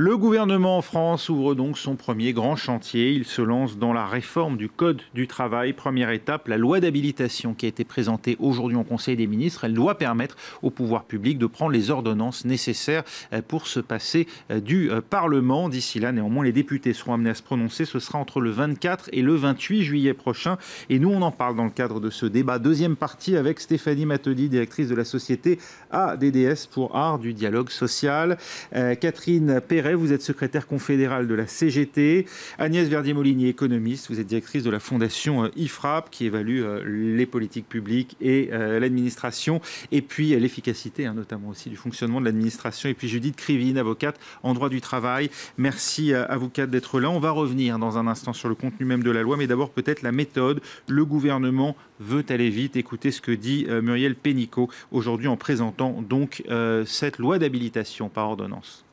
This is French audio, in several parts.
Le gouvernement en France ouvre donc son premier grand chantier. Il se lance dans la réforme du Code du travail. Première étape, la loi d'habilitation qui a été présentée aujourd'hui au Conseil des ministres. Elle doit permettre au pouvoir public de prendre les ordonnances nécessaires pour se passer du Parlement. D'ici là, néanmoins, les députés seront amenés à se prononcer. Ce sera entre le 24 et le 28 juillet prochain. Et nous, on en parle dans le cadre de ce débat. Deuxième partie avec Stéphanie Matodi, directrice de la société ADDS pour Art du dialogue social. Catherine Perret, vous êtes secrétaire confédérale de la CGT. Agnès Verdier-Molinier, économiste. Vous êtes directrice de la fondation IFRAP qui évalue les politiques publiques et l'administration. Et puis l'efficacité, notamment aussi du fonctionnement de l'administration. Et puis Judith Krivine, avocate en droit du travail. Merci à vous quatre d'être là. On va revenir dans un instant sur le contenu même de la loi, mais d'abord peut-être la méthode. Le gouvernement veut aller vite. Écoutez ce que dit Muriel Pénicaud aujourd'hui en présentant donc cette loi d'habilitation par ordonnance.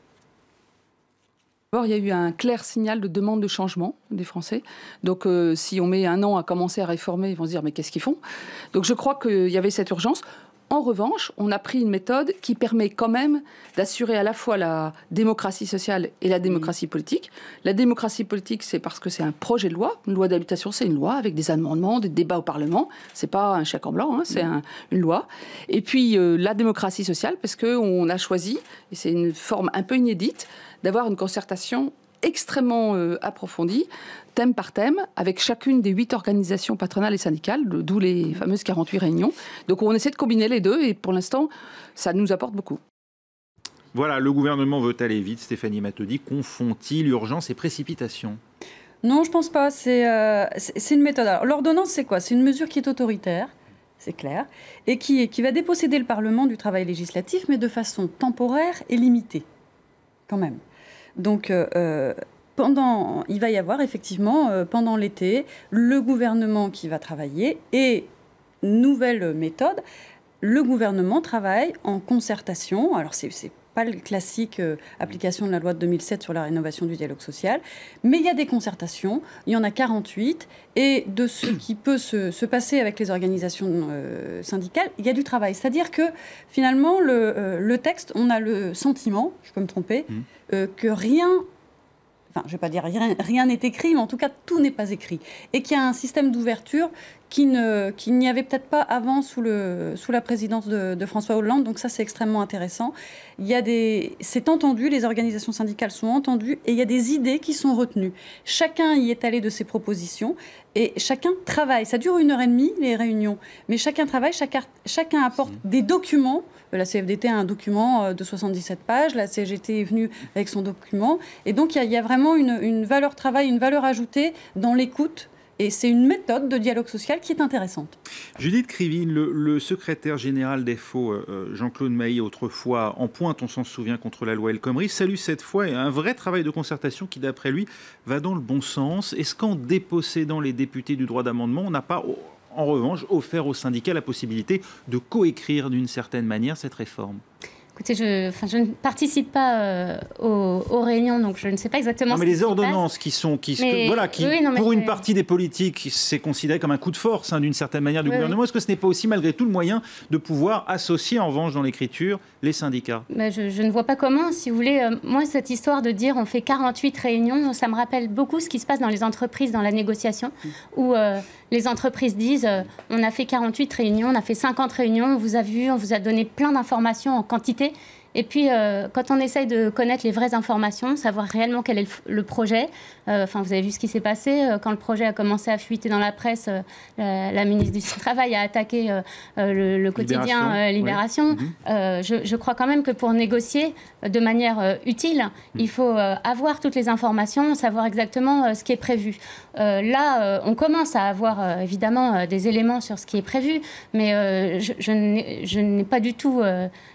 D'abord, il y a eu un clair signal de demande de changement des Français. Donc, si on met un an à commencer à réformer, ils vont se dire « mais qu'est-ce qu'ils font ?» Donc, je crois qu'il y avait cette urgence. En revanche, on a pris une méthode qui permet quand même d'assurer à la fois la démocratie sociale et la démocratie politique. La démocratie politique, c'est parce que c'est un projet de loi. Une loi d'habilitation, c'est une loi avec des amendements, des débats au Parlement. C'est pas un chèque en blanc, c'est une loi. Et puis, la démocratie sociale, parce qu'on a choisi, et c'est une forme un peu inédite, d'avoir une concertation extrêmement approfondie, thème par thème, avec chacune des 8 organisations patronales et syndicales, d'où les fameuses 48 réunions. Donc on essaie de combiner les deux et pour l'instant, ça nous apporte beaucoup. Voilà, le gouvernement veut aller vite. Stéphanie Matodi, confond-il urgence et précipitation ? Non, je ne pense pas. C'est une méthode. Alors, l'ordonnance, c'est quoi? C'est une mesure qui est autoritaire, c'est clair, et qui va déposséder le Parlement du travail législatif, mais de façon temporaire et limitée, quand même. Donc, il va y avoir effectivement, pendant l'été, le gouvernement qui va travailler et, nouvelle méthode, le gouvernement travaille en concertation. Alors, c'est pas le classique application de la loi de 2007 sur la rénovation du dialogue social, mais il y a des concertations, il y en a 48, et de ce qui peut se passer avec les organisations syndicales, il y a du travail. C'est-à-dire que, finalement, le texte, on a le sentiment, je peux me tromper, que rien... Enfin, je ne vais pas dire rien n'est écrit, mais en tout cas, tout n'est pas écrit. Et qu'il y a un système d'ouverture qu'il n'y avait peut-être pas avant sous la présidence de François Hollande. Donc ça, c'est extrêmement intéressant. C'est entendu, les organisations syndicales sont entendues, et il y a des idées qui sont retenues. Chacun y est allé de ses propositions, et chacun travaille. Ça dure 1h30, les réunions, mais chacun travaille, chacun apporte des documents. La CFDT a un document de 77 pages, la CGT est venue avec son document. Et donc, il y a vraiment une valeur travail, une valeur ajoutée dans l'écoute. Et c'est une méthode de dialogue social qui est intéressante. Judith Krivine, le secrétaire général d'EFO, Jean-Claude Mailly, autrefois en pointe, on s'en souvient, contre la loi El Khomri, salue cette fois un vrai travail de concertation qui, d'après lui, va dans le bon sens. Est-ce qu'en dépossédant les députés du droit d'amendement, on n'a pas, en revanche, offert aux syndicats la possibilité de coécrire d'une certaine manière cette réforme ? Écoutez, je ne participe pas aux réunions, donc je ne sais pas exactement ce qui se passe. Mais les ordonnances pour une partie des politiques, c'est considéré comme un coup de force d'une certaine manière du gouvernement. Est-ce que ce n'est pas aussi malgré tout le moyen de pouvoir associer en revanche dans l'écriture les syndicats? Je ne vois pas comment, si vous voulez. Moi, cette histoire de dire on fait 48 réunions, ça me rappelle beaucoup ce qui se passe dans les entreprises, dans la négociation, où les entreprises disent on a fait 48 réunions, on a fait 50 réunions, on vous a vu, on vous a donné plein d'informations en quantité. Et puis, quand on essaye de connaître les vraies informations, savoir réellement quel est le projet, vous avez vu ce qui s'est passé quand le projet a commencé à fuiter dans la presse, la ministre du Travail a attaqué le quotidien Libération. Je crois quand même que pour négocier de manière utile, il faut avoir toutes les informations, savoir exactement ce qui est prévu. Là, on commence à avoir évidemment des éléments sur ce qui est prévu, mais je n'ai pas du tout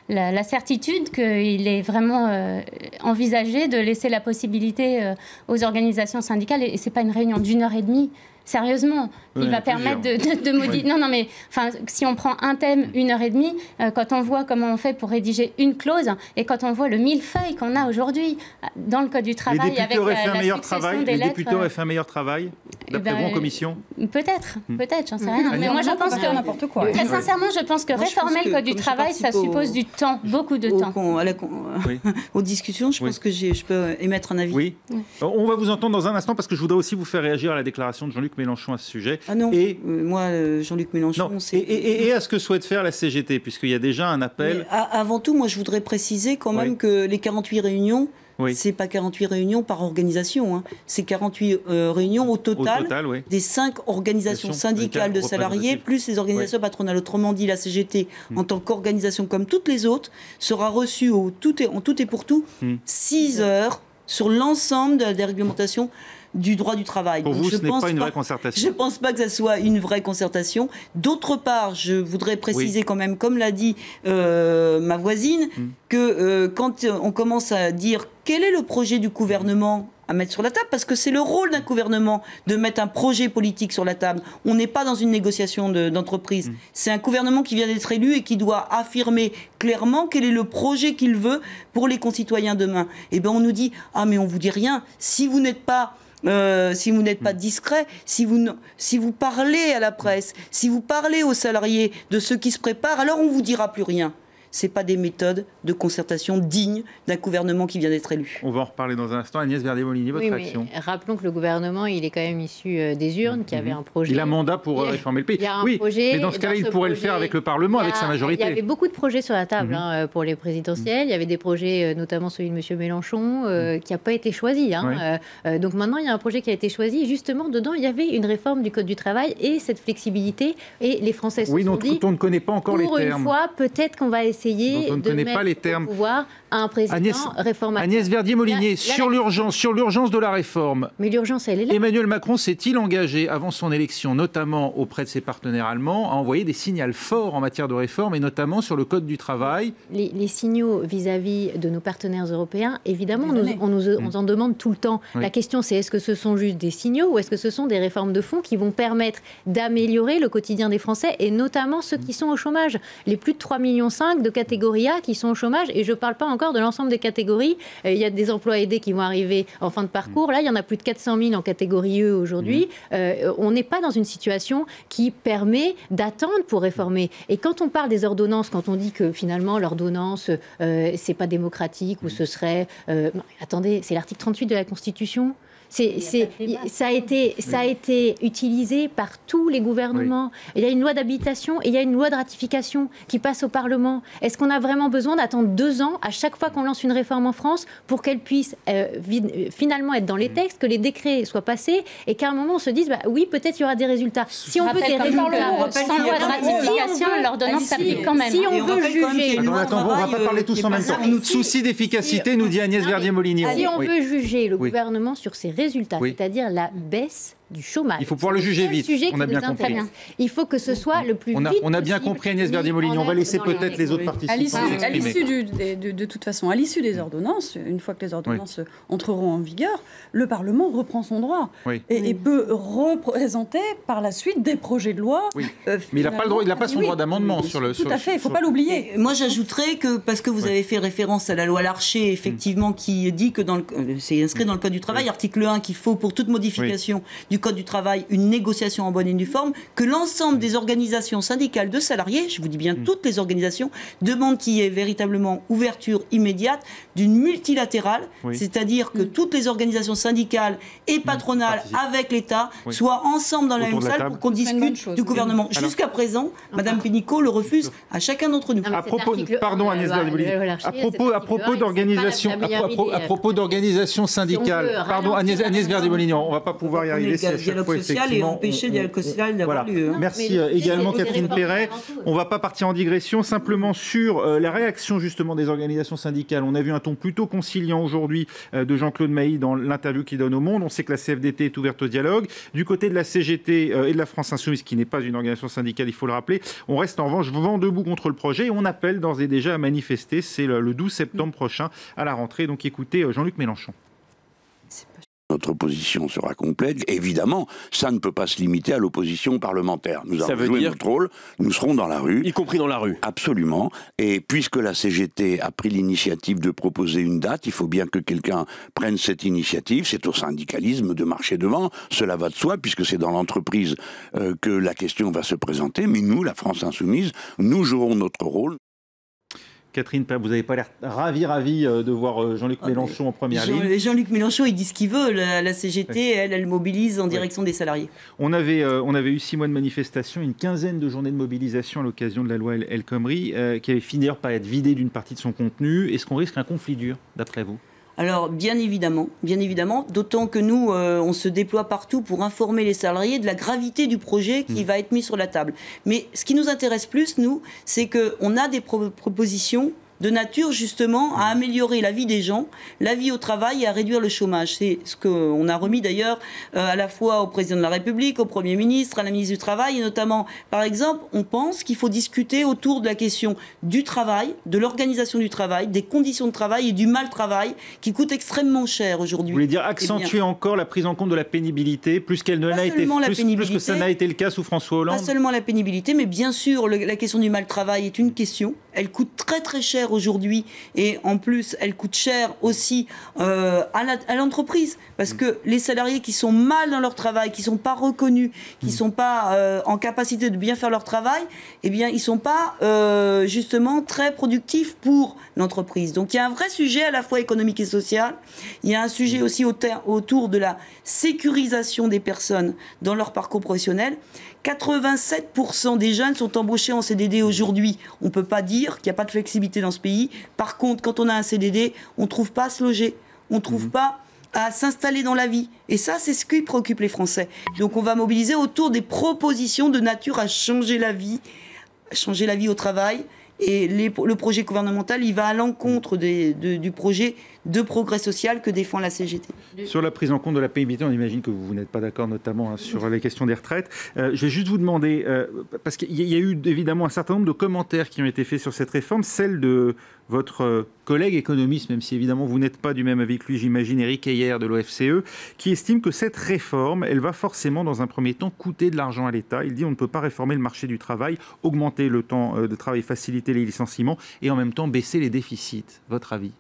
la certitude qu'il est vraiment envisagé de laisser la possibilité aux organisations syndicales, et ce n'est pas une réunion d'1h30, Sérieusement, il va permettre de modifier. Non, mais si on prend un thème, 1h30, quand on voit comment on fait pour rédiger une clause, et quand on voit le millefeuille qu'on a aujourd'hui dans le Code du travail avec la succession des lettres... Les députés auraient fait un meilleur travail, d'après vous, en commission? Peut-être, j'en sais rien. Mais moi, je pense que... n'importe quoi. Très sincèrement, je pense que réformer le Code du travail, ça suppose du temps, beaucoup de temps. Aux discussions, je pense que je peux émettre un avis. Oui. On va vous entendre dans un instant, parce que je voudrais aussi vous faire réagir à la déclaration de Jean-Luc Mélenchon à ce sujet. Ah non, moi, Jean-Luc Mélenchon, c'est... Et à ce que souhaite faire la CGT, puisqu'il y a déjà un appel... Mais avant tout, moi, je voudrais préciser quand même que les 48 réunions, c'est pas 48 réunions par organisation, hein. C'est 48 réunions au total des 5 organisations syndicales de salariés, plus les organisations patronales. Autrement dit, la CGT, en tant qu'organisation comme toutes les autres, sera reçue en tout et pour tout 6 heures sur l'ensemble de la déréglementation du droit du travail. Pour vous, ce n'est pas une vraie concertation? Je ne pense pas que ça soit une vraie concertation. D'autre part, je voudrais préciser quand même, comme l'a dit ma voisine, que quand on commence à dire quel est le projet du gouvernement à mettre sur la table, parce que c'est le rôle d'un gouvernement de mettre un projet politique sur la table. On n'est pas dans une négociation d'entreprise. C'est un gouvernement qui vient d'être élu et qui doit affirmer clairement quel est le projet qu'il veut pour les concitoyens demain. Et bien on nous dit « Ah mais on vous dit rien, si vous n'êtes pas... discret, si vous parlez à la presse, si vous parlez aux salariés de ceux qui se préparent, alors on ne vous dira plus rien. » Ce n'est pas des méthodes de concertation dignes d'un gouvernement qui vient d'être élu. On va en reparler dans un instant. Agnès Verdier-Molinier, votre réaction? Rappelons que le gouvernement, il est quand même issu des urnes, qui avait un projet. Il a mandat pour réformer le pays. Mais dans ce cas-là, il pourrait le faire avec le Parlement, avec sa majorité. Il y avait beaucoup de projets sur la table pour les présidentielles. Il y avait des projets, notamment celui de M. Mélenchon, qui n'a pas été choisi. Donc maintenant, il y a un projet qui a été choisi. Justement, dedans, il y il y avait une réforme du Code du travail et cette flexibilité. Et les Français se sont dit, on ne connaît pas encore les termes. Pour une fois, peut-être qu'on va essayer on ne de connaît mettre pas les termes. au pouvoir un président réformateur. Agnès Verdier-Molinier, sur l'urgence de la réforme. Mais l'urgence, elle est là. Emmanuel Macron s'est-il engagé avant son élection, notamment auprès de ses partenaires allemands, à envoyer des signaux forts en matière de réforme, et notamment sur le Code du travail? Les signaux vis-à-vis de nos partenaires européens, évidemment, on nous en demande tout le temps. La question, c'est est-ce que ce sont juste des signaux ou est-ce que ce sont des réformes de fond qui vont permettre d'améliorer le quotidien des Français, et notamment ceux qui sont au chômage. Les plus de 3,5 millions de catégories A qui sont au chômage, et je ne parle pas encore de l'ensemble des catégories. Il y a des emplois aidés qui vont arriver en fin de parcours. Là, il y en a plus de 400 000 en catégorie E aujourd'hui. On n'est pas dans une situation qui permet d'attendre pour réformer. Et quand on parle des ordonnances, quand on dit que finalement l'ordonnance, c'est pas démocratique, ou ce serait... attendez, c'est l'article 38 de la Constitution. Ça a été utilisé par tous les gouvernements. Il y a une loi d'habilitation et il y a une loi de ratification qui passe au Parlement. Est-ce qu'on a vraiment besoin d'attendre 2 ans à chaque fois qu'on lance une réforme en France pour qu'elle puisse finalement être dans les textes, que les décrets soient passés et qu'à un moment on se dise oui, peut-être il y aura des résultats. Si on veut des résultats sans loi de ratification, l'ordonnance s'applique quand même. Si on veut juger... Attends, on ne va pas parler tous en même temps. Souci d'efficacité, nous dit Agnès Verdier-Molinier. Si on veut juger le gouvernement sur ses résultats, c'est-à-dire la baisse du chômage. Il faut pouvoir le juger vite. On a bien compris. Il faut que ce soit le plus vite On a bien compris, Agnès Verdier-Molinier. On va laisser peut-être les autres participants s'exprimer. De toute façon, à l'issue des ordonnances, une fois que les ordonnances entreront en vigueur, le Parlement reprend son droit et peut représenter par la suite des projets de loi. Mais il n'a pas le droit, il n'a pas son droit d'amendement sur le. Tout à fait, il ne faut pas l'oublier. Moi, j'ajouterais que parce que vous avez fait référence à la loi Larcher, effectivement, qui dit que c'est inscrit dans le Code du travail, article 1, qu'il faut pour toute modification du Code du travail une négociation en bonne et due forme, que l'ensemble des organisations syndicales de salariés, je vous dis bien toutes les organisations, demandent qu'il y ait véritablement ouverture immédiate d'une multilatérale, c'est-à-dire que toutes les organisations syndicales et patronales avec l'État soient ensemble dans la même salle pour qu'on discute du gouvernement. Jusqu'à présent, Mme Pénicaud le refuse à chacun d'entre nous. Pardon, Agnès Verdier-Molinier. À propos d'organisation syndicale, pardon, Agnès Verdier-Molinier, on ne va pas pouvoir y arriver. Le dialogue social et empêcher le dialogue social d'avoir lieu. Merci également Catherine Perret. On ne va pas partir en digression, simplement sur la réaction justement des organisations syndicales. On a vu un ton plutôt conciliant aujourd'hui de Jean-Claude Mailly dans l'interview qu'il donne au Monde. On sait que la CFDT est ouverte au dialogue. Du côté de la CGT et de la France Insoumise, qui n'est pas une organisation syndicale, il faut le rappeler, on reste en revanche vent debout contre le projet et on appelle d'ores et déjà à manifester. C'est le 12 septembre prochain à la rentrée. Donc écoutez Jean-Luc Mélenchon. notre position sera complète. Évidemment, ça ne peut pas se limiter à l'opposition parlementaire. Nous avons joué notre rôle, nous serons dans la rue. Y compris dans la rue. Absolument. Et puisque la CGT a pris l'initiative de proposer une date, il faut bien que quelqu'un prenne cette initiative. C'est au syndicalisme de marcher devant. Cela va de soi, puisque c'est dans l'entreprise que la question va se présenter. Mais nous, la France Insoumise, nous jouerons notre rôle. Catherine, vous n'avez pas l'air ravi de voir Jean-Luc Mélenchon en première ligne. Jean-Luc Mélenchon, il dit ce qu'il veut. La CGT, elle mobilise en direction des salariés. On avait eu 6 mois de manifestation, une quinzaine de journées de mobilisation à l'occasion de la loi El Khomri, qui avait fini par être vidée d'une partie de son contenu. Est-ce qu'on risque un conflit dur, d'après vous ? Alors, bien évidemment, d'autant que nous, on se déploie partout pour informer les salariés de la gravité du projet qui va être mis sur la table. Mais ce qui nous intéresse plus, nous, c'est qu'on a des propositions de nature justement à améliorer la vie des gens, la vie au travail et à réduire le chômage. C'est ce qu'on a remis d'ailleurs à la fois au président de la République, au Premier ministre, à la ministre du Travail, et notamment, par exemple, on pense qu'il faut discuter autour de la question du travail, de l'organisation du travail, des conditions de travail et du mal-travail qui coûte extrêmement cher aujourd'hui. Vous voulez dire accentuer encore la prise en compte de la pénibilité, plus qu'elle ne l'a été, plus que ça n'a été le cas sous François Hollande? Pas seulement la pénibilité, mais bien sûr, la question du mal-travail est une question. Elle coûte très très cher aujourd'hui et en plus elle coûte cher aussi à l'entreprise parce que les salariés qui sont mal dans leur travail, qui ne sont pas reconnus, qui ne sont pas en capacité de bien faire leur travail, eh bien ils ne sont pas justement très productifs pour l'entreprise. Donc il y a un vrai sujet à la fois économique et social. Il y a un sujet aussi autour de la sécurisation des personnes dans leur parcours professionnel. 87% des jeunes sont embauchés en CDD aujourd'hui. On ne peut pas dire qu'il n'y a pas de flexibilité dans ce pays. Par contre, quand on a un CDD, on ne trouve pas à se loger. On ne trouve pas à s'installer dans la vie. Et ça, c'est ce qui préoccupe les Français. Donc on va mobiliser autour des propositions de nature à changer la vie au travail. Et le projet gouvernemental, il va à l'encontre du projet de progrès social que défend la CGT. Sur la prise en compte de la pénibilité, on imagine que vous n'êtes pas d'accord notamment sur les questions des retraites. Je vais juste vous demander, parce qu'il y a eu évidemment un certain nombre de commentaires qui ont été faits sur cette réforme, celle de votre collègue économiste, même si évidemment vous n'êtes pas du même avis que lui, j'imagine, Éric Heyer de l'OFCE, qui estime que cette réforme, elle va forcément dans un premier temps coûter de l'argent à l'État. Il dit on ne peut pas réformer le marché du travail, augmenter le temps de travail, faciliter les licenciements et en même temps baisser les déficits. Votre avis ?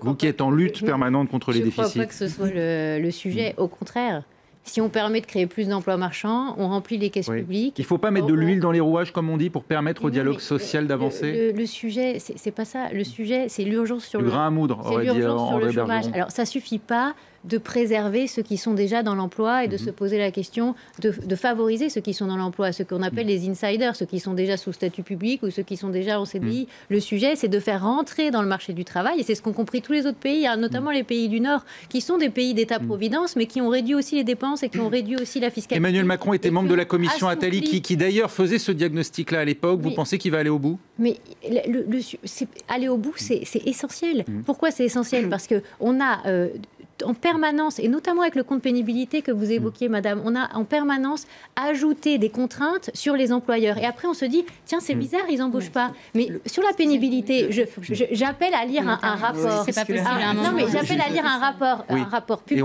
Vous qui êtes en lutte permanente contre les déficits. Je ne crois pas que ce soit le sujet. Au contraire, si on permet de créer plus d'emplois marchands, on remplit les caisses publiques. Il ne faut pas mettre de l'huile dans les rouages, comme on dit, pour permettre au dialogue social d'avancer. Le sujet, c'est pas ça. Le sujet, c'est l'urgence sur le grain à moudre, aurait dit André chômage. Alors, ça ne suffit pas de préserver ceux qui sont déjà dans l'emploi et de se poser la question de favoriser ceux qui sont dans l'emploi, ceux qu'on appelle les insiders, ceux qui sont déjà sous statut public ou ceux qui sont déjà en CDI. Le sujet, c'est de faire rentrer dans le marché du travail, et c'est ce qu'ont compris tous les autres pays, notamment les pays du Nord, qui sont des pays d'État-providence, mais qui ont réduit aussi les dépenses et qui ont réduit aussi la fiscalité. Emmanuel Macron était membre de la commission Attali, qui d'ailleurs faisait ce diagnostic-là à l'époque. Vous pensez qu'il va aller au bout ? Mais aller au bout, c'est essentiel. Pourquoi c'est essentiel ? Parce qu'on a... en permanence, et notamment avec le compte pénibilité que vous évoquiez, madame, on a en permanence ajouté des contraintes sur les employeurs. Et après, on se dit, tiens, c'est bizarre, ils n'embauchent pas. Mais sur la pénibilité, j'appelle à lire un rapport. C'est pas possible. Non, mais j'appelle à lire un rapport public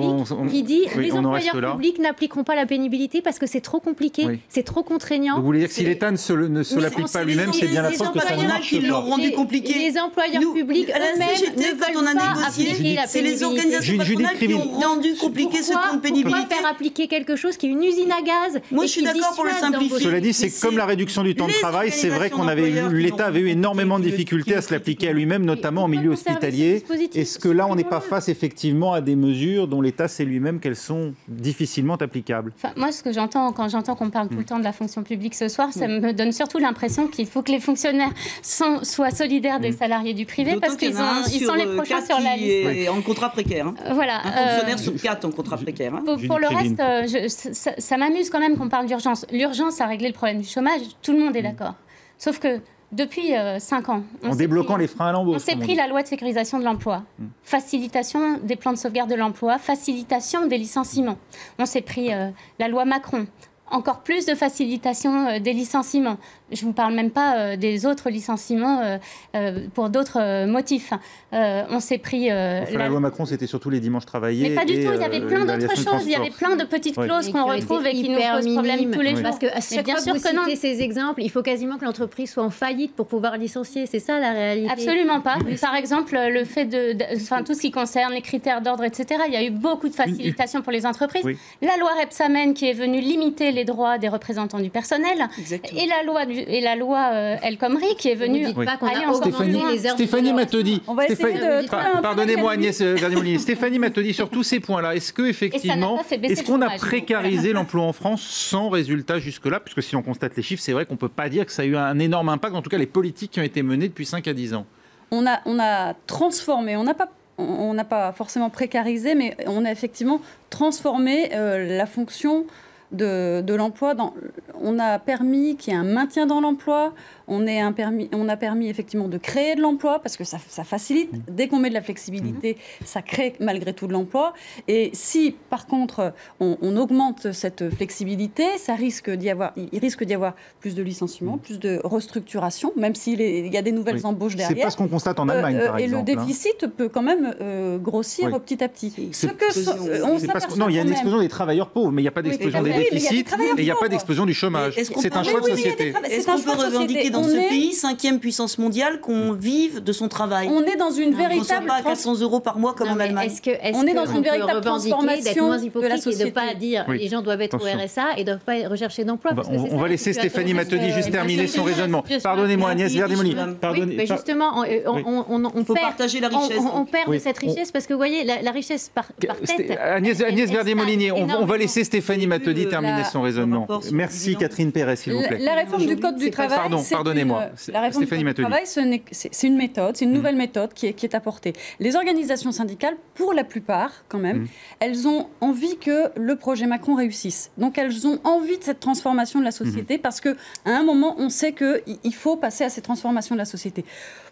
qui dit les employeurs publics n'appliqueront pas la pénibilité parce que c'est trop compliqué, c'est trop contraignant. Donc vous voulez dire que si l'État ne se l'applique pas lui-même, c'est bien la preuve que ça ne marche pas. Les employeurs publics eux-mêmes ne veulent pas appliquer la pénibilité. Qui ont rendu compliqué ce compte pénibilité. Pourquoi faire appliquer quelque chose qui est une usine à gaz? Moi, je suis d'accord pour le simplifier. Cela dit, c'est comme la réduction du temps de travail. C'est vrai qu'on l'État avait eu énormément de difficultés à se l'appliquer à lui-même, notamment en milieu hospitalier. Est-ce que là, on n'est pas face effectivement à des mesures dont l'État sait lui-même qu'elles sont difficilement applicables? Moi, ce que j'entends quand j'entends qu'on parle tout le temps de la fonction publique ce soir, ça me donne surtout l'impression qu'il faut que les fonctionnaires soient solidaires des salariés du privé parce qu'ils sont les prochains sur la liste. En contrat précaire. Voilà. Un fonctionnaire sur 4 en contrat précaire. Pour le reste, ça m'amuse quand même qu'on parle d'urgence. L'urgence à régler le problème du chômage, tout le monde est d'accord. Sauf que depuis 5 ans... En débloquant les freins à l'embauche. On s'est pris la loi de sécurisation de l'emploi, facilitation des plans de sauvegarde de l'emploi, facilitation des licenciements. On s'est pris la loi Macron. encore plus de facilitation des licenciements. Je ne vous parle même pas des autres licenciements pour d'autres motifs. On s'est pris... la loi Macron, c'était surtout les dimanches travaillés. Mais pas du tout, il y avait plein d'autres choses. Il y avait plein de petites clauses qu'on retrouve et qui nous posent problème tous les jours. Parce que à chaque fois que vous citez ces exemples, il faut quasiment que l'entreprise soit en faillite pour pouvoir licencier. C'est ça la réalité? Absolument pas. Par exemple, le fait tout ce qui concerne les critères d'ordre, etc. Il y a eu beaucoup de facilitation pour les entreprises. Oui. La loi Rebsamen qui est venue limiter les droits des représentants du personnel. Exactement. Et la loi El Khomri qui est venue aller encore plus loin. Stéphanie Matodi. Pardonnez-moi Agnès Verdier-Molinier. Stéphanie Matodi, sur tous ces points-là, est-ce que effectivement, est-ce qu'on a précarisé l'emploi en France sans résultat jusque-là? Puisque si on constate les chiffres, c'est vrai qu'on ne peut pas dire que ça a eu un énorme impact, en tout cas les politiques qui ont été menées depuis 5 à 10 ans. On a transformé, on n'a pas forcément précarisé, mais on a effectivement transformé la fonction de l'emploi. On a permis qu'il y ait un maintien dans l'emploi, on a permis effectivement de créer de l'emploi, parce que ça facilite. Dès qu'on met de la flexibilité, ça crée malgré tout de l'emploi. Et si, par contre, on augmente cette flexibilité, il risque d'y avoir plus de licenciements, plus de restructuration, même s'il y a des nouvelles embauches derrière. C'est pas ce qu'on constate en Allemagne, par exemple. Et le déficit peut quand même grossir petit à petit. Non, il y a une explosion des travailleurs pauvres, mais il n'y a pas d'explosion des déficits et il n'y a pas d'explosion du chômage. C'est un choix de société. Est-ce qu'on peut revendiquer dans ce pays, 5e puissance mondiale, qu'on vive de son travail? On est dans une véritable... On ne reçoit pas 400 € par mois comme en Allemagne. On est dans une véritable transformation de la société. Et de ne pas dire les gens doivent être au RSA et ne doivent pas rechercher d'emploi. On va laisser Stéphanie Matodi juste terminer son raisonnement. Pardonnez-moi Agnès Verdier-Molinier. Mais justement, on faut partager la richesse. On perd de cette richesse parce que vous voyez, la richesse par tête... Agnès Verdier-Molinier, on va laisser Stéphanie Matodi terminer son raisonnement. Merci Catherine Pérez, s'il vous plaît. La réforme du Code du travail... Pardonnez-moi. La réforme du Code du travail, c'est une méthode, c'est une nouvelle méthode qui est apportée. Les organisations syndicales, pour la plupart, quand même, elles ont envie que le projet Macron réussisse. Donc elles ont envie de cette transformation de la société parce qu'à un moment, on sait qu'il faut passer à cette transformation de la société.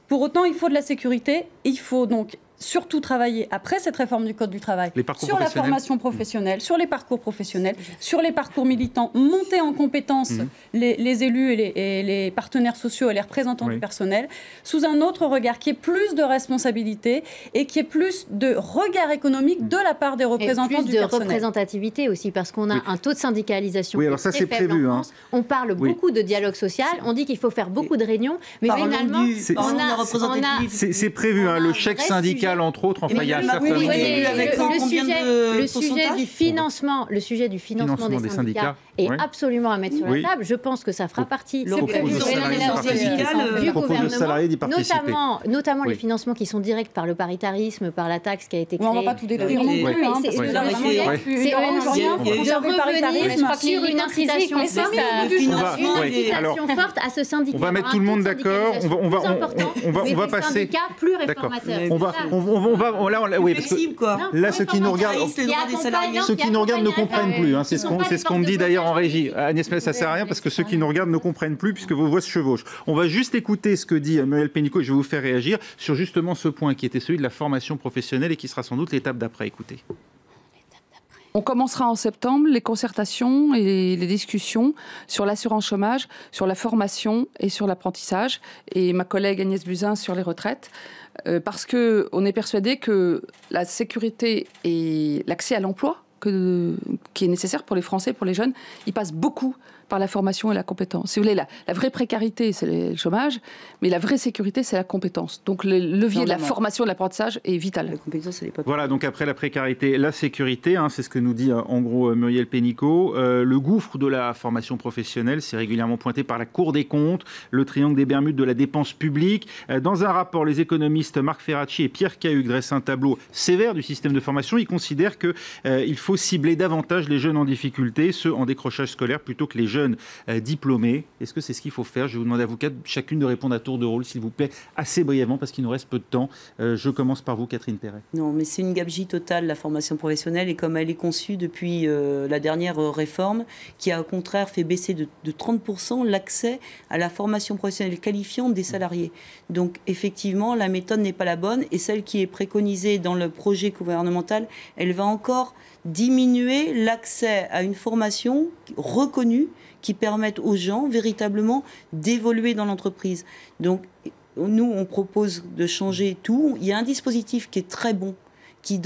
Pour autant, il faut de la sécurité. Il faut donc surtout travailler, après cette réforme du Code du travail, sur la formation professionnelle, sur les parcours professionnels, sur les parcours militants, monter en compétence les élus et les partenaires sociaux et les représentants du personnel, sous un autre regard qui est plus de responsabilité et qui est plus de regard économique de la part des représentants du personnel. Et plus de représentativité aussi, parce qu'on a un taux de syndicalisation alors ça, c'est prévu, en France. On parle beaucoup de dialogue social, on dit qu'il faut faire beaucoup de réunions, mais finalement, c'est prévu, le chèque syndical entre autres, enfin il y a le sujet du financement des syndicats est absolument à mettre sur la table. Je pense que ça fera partie du gouvernement, notamment les financements qui sont directs par le paritarisme, par la taxe qui a été créée. On ne va pas tout détruire non plus. C'est de revenir sur une incitation forte à ce syndicat. On va mettre tout le monde d'accord. On va passer. Plus réformateur. Là, ceux qui nous regardent ne comprennent plus. C'est ce qu'on me dit d'ailleurs en régie. Agnès, ça sert à rien parce que ceux qui nous regardent ne comprennent plus puisque vos voix se chevauchent. On va juste écouter ce que dit Muriel Pénicaud et je vais vous faire réagir sur justement ce point qui était celui de la formation professionnelle et qui sera sans doute l'étape d'après. Écoutez. On commencera en septembre les concertations et les discussions sur l'assurance chômage, sur la formation et sur l'apprentissage. Et ma collègue Agnès Buzyn sur les retraites. Parce qu'on est persuadé que la sécurité et l'accès à l'emploi qui est nécessaire pour les Français, pour les jeunes, il passe beaucoup par la formation et la compétence. Si vous voulez, la vraie précarité, c'est le chômage, mais la vraie sécurité, c'est la compétence. Donc le levier de la formation et de l'apprentissage est vital. La compétence, elle est pas... Voilà, donc après la précarité, la sécurité, c'est ce que nous dit en gros Muriel Pénicaud. Le gouffre de la formation professionnelle, c'est régulièrement pointé par la Cour des comptes, le triangle des Bermudes de la dépense publique. Dans un rapport, les économistes Marc Ferracci et Pierre Cahuc dressent un tableau sévère du système de formation. Ils considèrent qu'il faut cibler davantage les jeunes en difficulté, ceux en décrochage scolaire, plutôt que les jeunes jeunes diplômés. Est-ce que c'est ce qu'il faut faire? Je vais vous demander à vous quatre, chacune de répondre à tour de rôle, s'il vous plaît, assez brièvement, parce qu'il nous reste peu de temps. Je commence par vous, Catherine Perret. Non, mais c'est une gabegie totale, la formation professionnelle, et comme elle est conçue depuis la dernière réforme, qui a au contraire fait baisser de 30% l'accès à la formation professionnelle qualifiante des salariés. Donc effectivement, la méthode n'est pas la bonne, et celle qui est préconisée dans le projet gouvernemental, elle va encore diminuer l'accès à une formation reconnue qui permette aux gens véritablement d'évoluer dans l'entreprise. Donc nous, on propose de changer tout. Il y a un dispositif qui est très bon, qui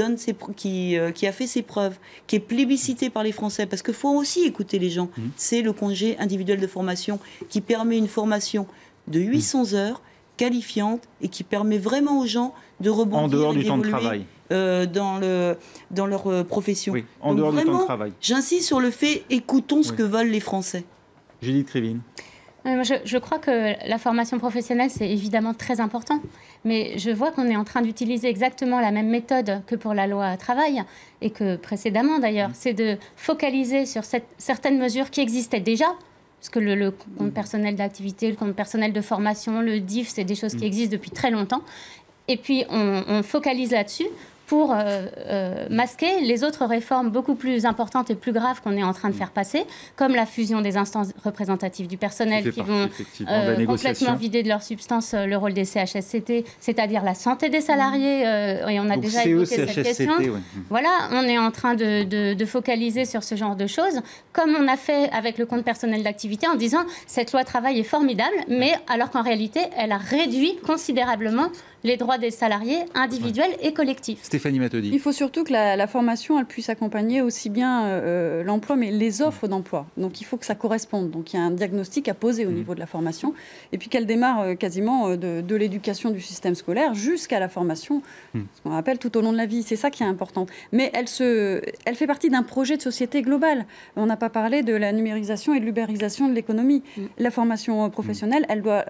a fait ses preuves, qui est plébiscité par les Français, parce qu'il faut aussi écouter les gens. C'est le congé individuel de formation qui permet une formation de 800 heures qualifiante et qui permet vraiment aux gens de rebondir en dehors du temps de travail. Dans leur profession. Oui, en dehors du temps de travail. J'insiste sur le fait, écoutons ce que veulent les Français. Judith Krivine. Je crois que la formation professionnelle, c'est évidemment très important. Mais je vois qu'on est en train d'utiliser exactement la même méthode que pour la loi travail, et que précédemment d'ailleurs. C'est de focaliser sur certaines mesures qui existaient déjà. Parce que le compte personnel d'activité, le compte personnel de formation, le DIF, c'est des choses qui existent depuis très longtemps. Et puis, on focalise là-dessus pour masquer les autres réformes beaucoup plus importantes et plus graves qu'on est en train de faire passer, comme la fusion des instances représentatives du personnel qui vont complètement vider de leur substance le rôle des CHSCT, c'est-à-dire la santé des salariés, et on a donc déjà évoqué cette question. Ouais. Voilà, on est en train de focaliser sur ce genre de choses, comme on a fait avec le compte personnel d'activité en disant cette loi travail est formidable, mais alors qu'en réalité, elle a réduit considérablement les droits des salariés individuels et collectifs. Stéphanie Matodi. Il faut surtout que la formation elle puisse accompagner aussi bien l'emploi, mais les offres d'emploi. Donc il faut que ça corresponde. Donc il y a un diagnostic à poser au niveau de la formation, et puis qu'elle démarre quasiment de l'éducation du système scolaire jusqu'à la formation, ce qu'on appelle tout au long de la vie. C'est ça qui est important. Mais elle fait partie d'un projet de société global. On n'a pas parlé de la numérisation et de l'ubérisation de l'économie. La formation professionnelle, elle doit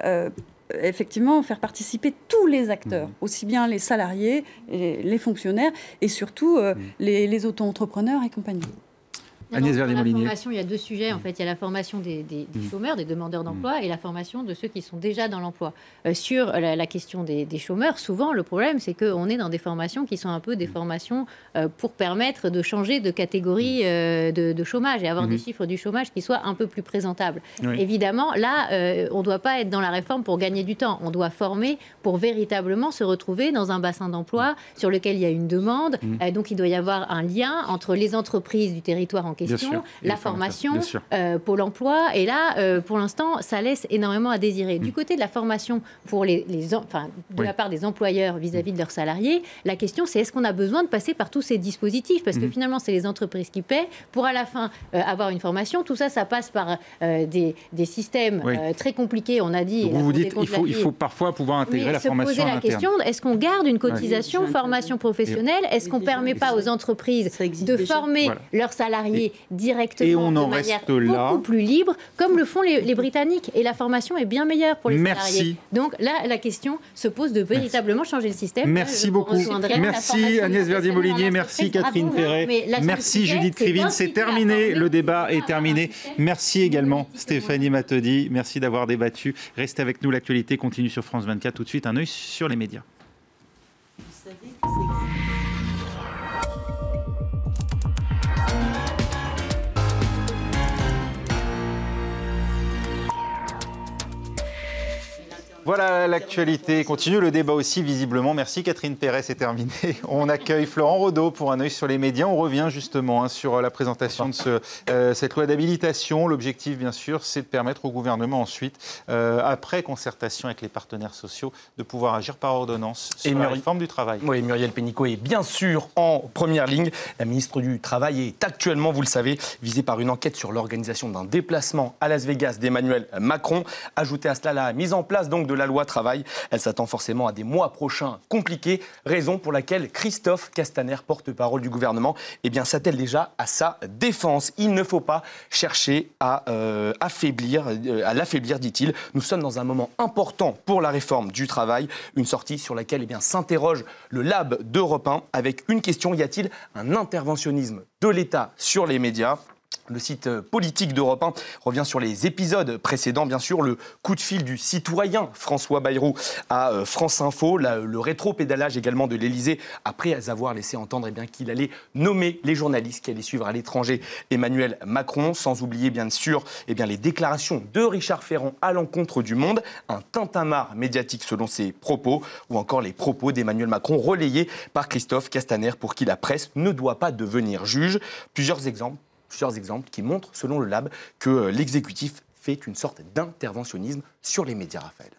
effectivement faire participer tous les acteurs, aussi bien les salariés, les fonctionnaires et surtout les auto-entrepreneurs et compagnie. Agnès Verdier-Molinier. Il y a deux sujets. En fait, il y a la formation des chômeurs, des demandeurs d'emploi, et la formation de ceux qui sont déjà dans l'emploi. Sur la question des chômeurs, souvent, le problème, c'est qu'on est dans des formations qui sont un peu des formations pour permettre de changer de catégorie de chômage et avoir des chiffres du chômage qui soient un peu plus présentables. Oui. Évidemment, là, on ne doit pas être dans la réforme pour gagner du temps. On doit former pour véritablement se retrouver dans un bassin d'emploi sur lequel il y a une demande. Donc, il doit y avoir un lien entre les entreprises du territoire en question, la formation, Pôle emploi. Et là, pour l'instant, ça laisse énormément à désirer. Du côté de la formation pour la part des employeurs vis-à-vis de leurs salariés, la question, c'est est-ce qu'on a besoin de passer par tous ces dispositifs? Parce que finalement, c'est les entreprises qui paient pour à la fin avoir une formation. Tout ça, ça passe par des systèmes très compliqués, on a dit. Vous dites qu'il faut parfois pouvoir intégrer la formation poser la question, est-ce qu'on garde une cotisation formation professionnelle? Est-ce qu'on ne permet pas aux entreprises de former leurs salariés directement de manière beaucoup plus libre, comme le font les Britanniques? Et la formation est bien meilleure pour les salariés. Donc là, la question se pose de véritablement changer le système. Merci beaucoup. Merci Agnès Verdier-Molinier, merci Catherine Perret, merci Judith Krivine. C'est terminé, le débat est terminé. Merci également Stéphanie Matodi, merci d'avoir débattu. Restez avec nous, l'actualité continue sur France 24. Tout de suite, un œil sur les médias. Voilà, l'actualité continue, le débat aussi visiblement. Merci Catherine Perret, c'est terminé. On accueille Florent Rodeau pour un œil sur les médias. On revient justement sur la présentation de cette loi d'habilitation. L'objectif, bien sûr, c'est de permettre au gouvernement ensuite, après concertation avec les partenaires sociaux, de pouvoir agir par ordonnance sur la réforme du travail. Oui, Muriel Pénicaud est bien sûr en première ligne. La ministre du Travail est actuellement, vous le savez, visée par une enquête sur l'organisation d'un déplacement à Las Vegas d'Emmanuel Macron. Ajoutez à cela la mise en place donc de la loi travail. Elle s'attend forcément à des mois prochains compliqués, raison pour laquelle Christophe Castaner, porte-parole du gouvernement, s'attelle déjà à sa défense. Il ne faut pas chercher à l'affaiblir, dit-il. Nous sommes dans un moment important pour la réforme du travail, une sortie sur laquelle s'interroge le Lab d'Europe 1 avec une question: y a-t-il un interventionnisme de l'État sur les médias? Le site politique d'Europe 1 revient sur les épisodes précédents, bien sûr, le coup de fil du citoyen François Bayrou à France Info, le rétro-pédalage également de l'Élysée, après avoir laissé entendre qu'il allait nommer les journalistes qui allaient suivre à l'étranger Emmanuel Macron, sans oublier bien sûr les déclarations de Richard Ferrand à l'encontre du Monde, un tintamarre médiatique selon ses propos, ou encore les propos d'Emmanuel Macron relayés par Christophe Castaner, pour qui la presse ne doit pas devenir juge. Plusieurs exemples qui montrent, selon le Lab, que l'exécutif fait une sorte d'interventionnisme sur les médias, Raphaël.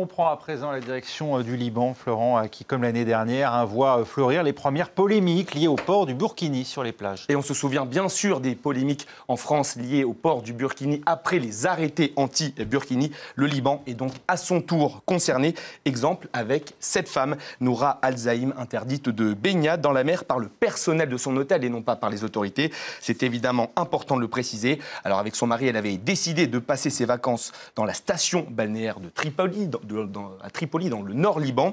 On prend à présent la direction du Liban, Florent, qui, comme l'année dernière, voit fleurir les premières polémiques liées au port du burkini sur les plages. Et on se souvient bien sûr des polémiques en France liées au port du burkini après les arrêtés anti-burkini. Le Liban est donc à son tour concerné. Exemple avec cette femme, Noura Al-Zaïm, interdite de baignade dans la mer par le personnel de son hôtel et non pas par les autorités. C'est évidemment important de le préciser. Alors avec son mari, elle avait décidé de passer ses vacances dans la station balnéaire de Tripoli, à Tripoli, dans le nord Liban.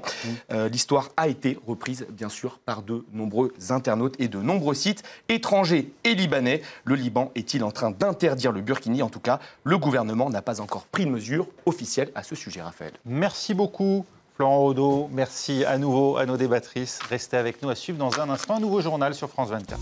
L'histoire a été reprise, bien sûr, par de nombreux internautes et de nombreux sites étrangers et libanais. Le Liban est-il en train d'interdire le burkini? En tout cas, le gouvernement n'a pas encore pris de mesure officielle à ce sujet, Raphaël. Merci beaucoup, Florent Audeau. Merci à nouveau à nos débattrices. Restez avec nous à suivre dans un instant un nouveau journal sur France 24.